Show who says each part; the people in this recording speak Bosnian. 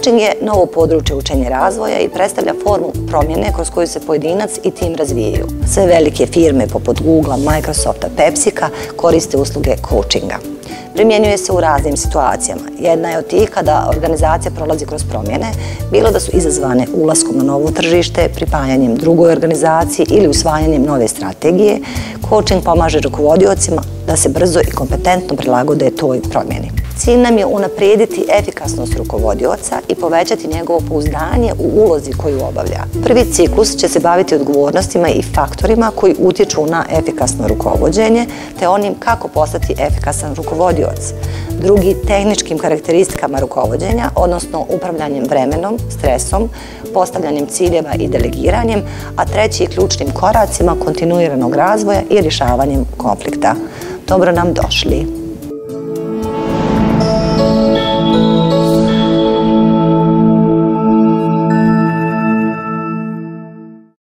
Speaker 1: Coaching je novo područje učenja i razvoja i predstavlja formu promjene kroz koju se pojedinac i tim razvijaju. Sve velike firme poput Googlea, Microsofta, Pepsika koriste usluge coachinga. Primjenjuje se u raznim situacijama. Jedna je od tih kada organizacija prolazi kroz promjene, bilo da su izazvane ulaskom na novo tržište, pripajanjem drugoj organizaciji ili usvajanjem nove strategije. Coaching pomaže rukovodiocima da se brzo i kompetentno prilagode toj promjeni. Cilj nam je unaprijediti efikasnost rukovodioca i povećati njegovo pouzdanje u ulozi koju obavlja. Prvi ciklus će se baviti odgovornostima i faktorima koji utječu na efikasno rukovođenje, te onim kako postati efikasan rukovodioc. Drugi, tehničkim karakteristikama rukovođenja, odnosno upravljanjem vremenom, stresom, postavljanjem ciljeva i delegiranjem, a treći, ključnim koracima kontinuiranog razvoja i rješavanjem konflikta. Dobro nam došli!